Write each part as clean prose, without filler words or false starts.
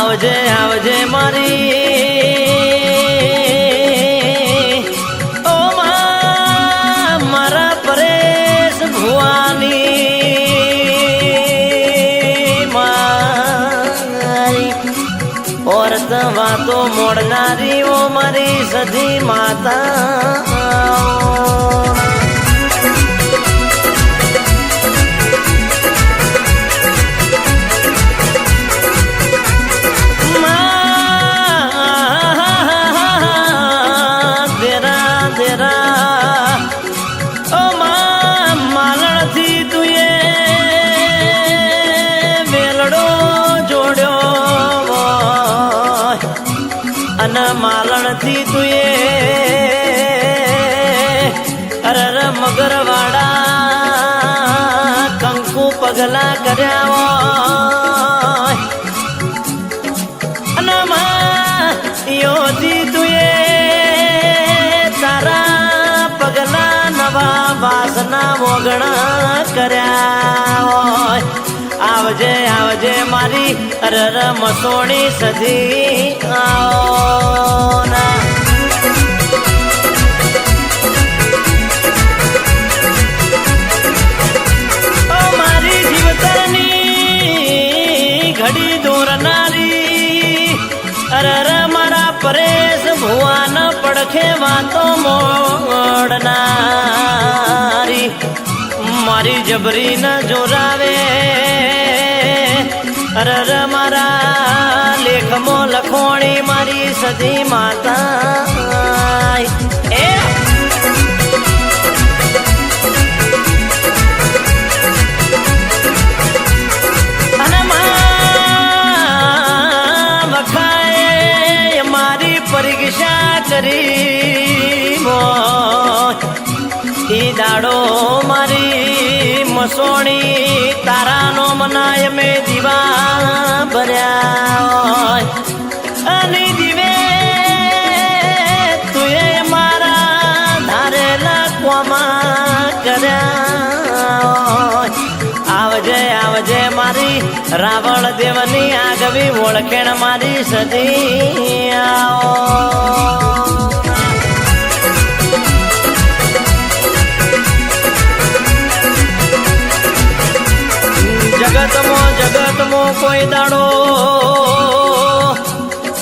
આવજે આવજે મારી ઓ મારા પરેશ ભુવાની મારી ઓરત વાતો મોડનારી ઓ મારી સધી માતા માલણથી તુએ અરર મગરવાડા કંકુ પગલા કર્યા અને યોથી તુએ તારા પગલા નવા વાસના વગણા કર્યા આવજે આવજે મારી અરર મસોણી સધી આવના ઓ મારી જીવતરની ઘડી દોરનારી અરર મારા પરેશ ભુવાન પડખે વાતો મોડનારી મારી જબરી ન જોરાવે અરર મારા લેખમો લખોણી મારી સધી માતા એ અને વખાએ મારી પરીક્ષા કરી ઈ દાડો મારી મસોણી તારાનો મનાય મેં દીવા ભર્યા અને દીવે તુએ મારા ધારેલા કોમા કર્યા આવજે આવજે મારી રાવણ દેવની આગવી ઓળખેણ મારી સધી આવો જગતમો કોઈ દાડો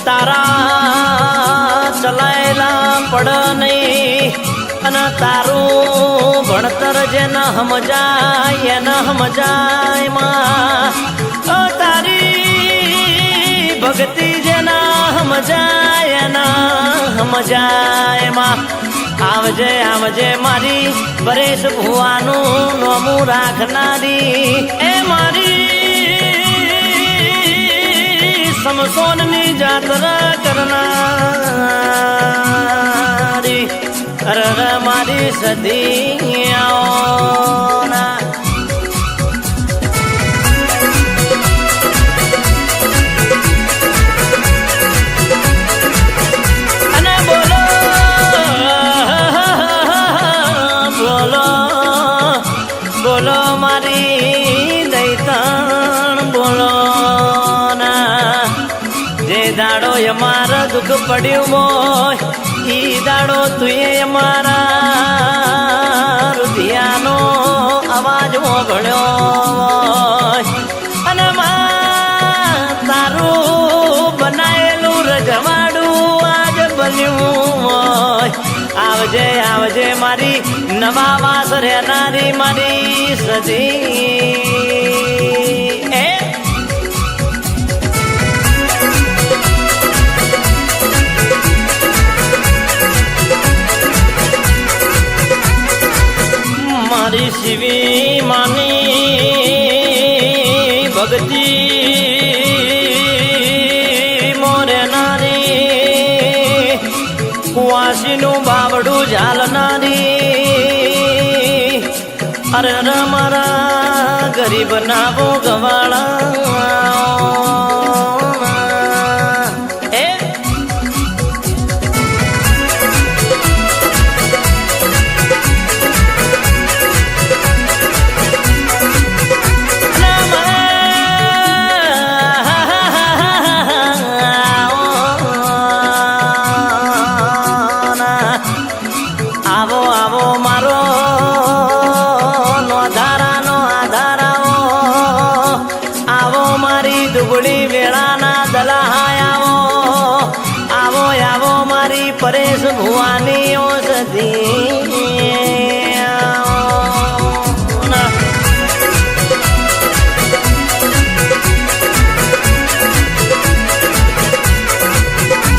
તારા ચલાયેલા પડ નહીં અને તારું ભણતર જેને સમજાય એને સમજાય માં તારી ભક્તિ જેના સમજાય એના સમજાય માં આવજે આવજે મારી પરેશ ભુવાનું નોમું રાખનારી એ મારી સમસોનની જાત્રા કરનારી અરર મારી સધી આવના બોલો મારી દૈતાણ બોલો ના જે દાડો અમારા દુઃખ પડ્યું હોય ઈ દાડો તુએ અમારા રુધિયાનો અવાજ મોકળ્યો અને તારું બનાયેલું રજવાડું આજ બન્યું હોય આવજે આવજે મારી નવા વાસ રહેનારી મારી સધી એ મારી શિવી માની ભક્તિ મોરેનારી કુવાસીનું બાવડું ઝાલનારી અરે મારા ગરીબ ના ભોગવાળા એ દુબળી વેળાના દલાહાય આવો આવો મારી પરેશ ભુવાની ઔષધી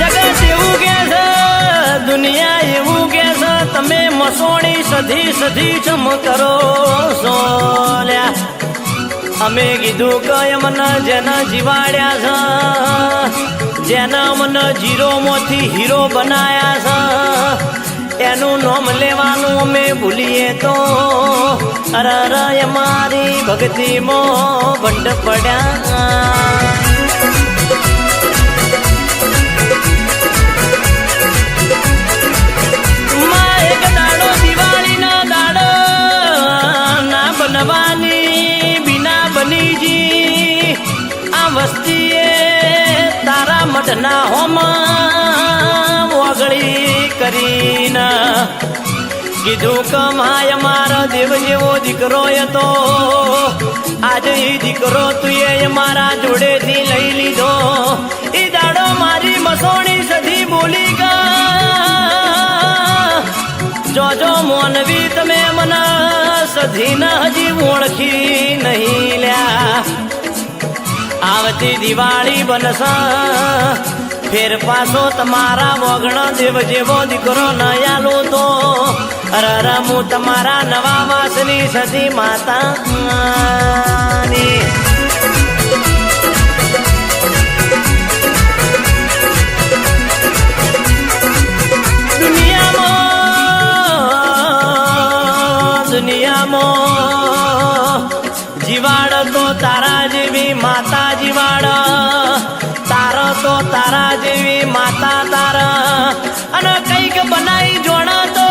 જગત એવું કે છે દુનિયા એવું કે છે તમે મસોણી સધી સધી ચમ કરો છો લ્યા અમે કીધું કે મને જેને જીવાડ્યા છે જેને મને જીરોમાંથી હીરો બનાયા છે એનું નામ લેવાનું અમે ભૂલીએ તો અરે અમારી ભક્તિમાં ભંડ પડ્યા એક દાડો દિવાળીનો દાડો ના બનવાની બિના બનીજી આ વસ્તીએ તારા મઢના હોમાં વગળી કરીને કીધું કમાય મારો દેવ જેવો દીકરો હતો આજે એ દીકરો તું મારા જોડેથી લઈ લીધો એ દાડો મારી મસોણી સધી બોલી જોજો મોનવી તમે મને સધીને હજી ઓળખી નહીં લ્યા આવતી દિવાળી બનશે ફેર પાછો તમારા વગણ દેવ જેવો દીકરો ન આલો તો અરર હું તમારા નવા વાસની સધી માતાની દુનિયામાં જીવાડ તો તારા જેવી માતા જીવાડ તારો તો તારા જેવી માતા તારા અને કઈક બનાઈ જોણા તો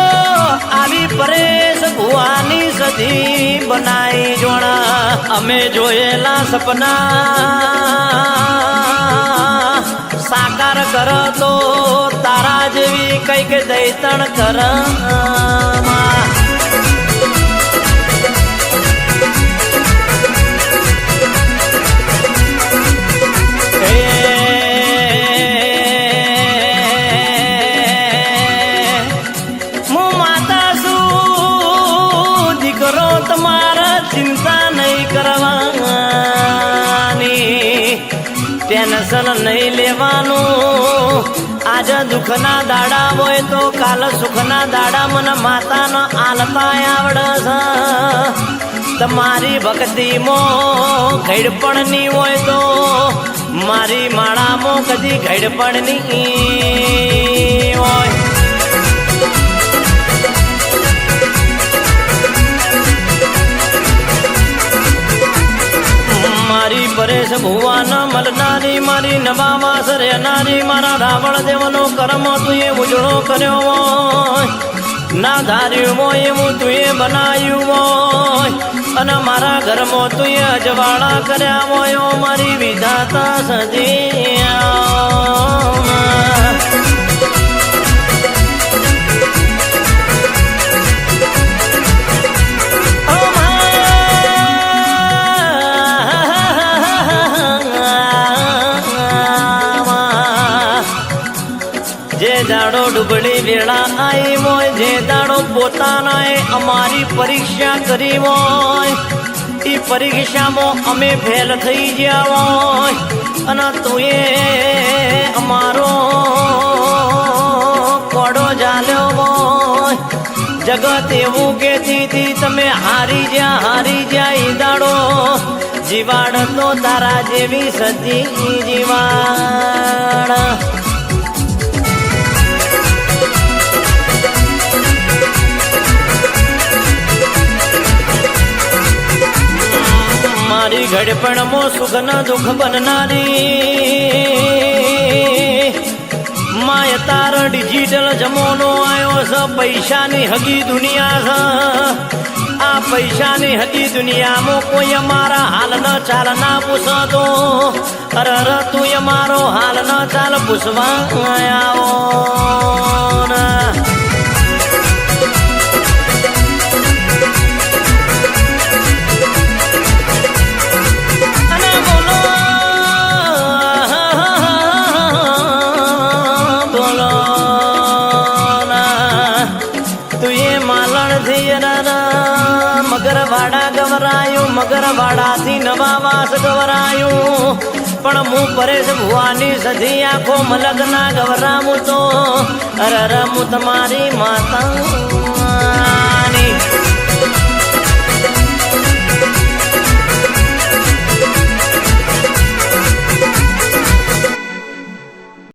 આવી પરેશ ભુવાની સધી બનાઈ જોણા અમે જોયેલા સપના સાકાર કર તો તારા જેવી કઈક દૈતણ કર ચિંતા નહીં કરવાની ટેન્શન નહીં લેવાનું આજે દુઃખના દાડા હોય તો કાલ સુખના દાડા મને માતાનો આલતા આવડે છે તમારી ભક્તિમાં ઘડપણ ની હોય તો મારી માળામાં કદી ઘડપણ ની હોય મારી પરેશ ભુવાન મળનારી મારી નવા વાસ રહેનારી મારા રાવણ દેવનો કર્મ તુએ ઉજળો કર્યો હોય ના ધાર્યું હોય એવું તુએ બનાવ્યું હોય અને મારા ઘરમાં તુએ અજવાળા કર્યા હોય મારી વિધાતા સજી જે દાડો ડુબળી વેળા આવી હોય જે દાડો પોતાનાએ અમારી પરીક્ષા કરી હોય એ પરીક્ષામાં અમે ફેલ થઈ ગયા હોય અને તુએ અમારો કોડો ચાલ્યો હોય જગત એવું કહેતી તમે હારી જ્યાં ઈ દાડો જીવાડ તો તારા જેવી સધી જીવાડ મારી ઘડપણમાં સુખ ન દુઃખ બનનારી માય તાર ડિજિટલ જમાનો આવ્યો છે પૈસાની હગી દુનિયા છે આ પૈસાની હગી દુનિયામાં કોઈ અમારા હાલ ન ચાલ ના પૂછતો અરર તું અમારો હાલ ન ચાલ પૂછવા આવો કરાયું મગરવાડાથી નવા વાસ ગવરાયું પણ હું પરેશ ભુવાની સધી આખો મલક ના ગવરામું તો અરર હું તમારી માતા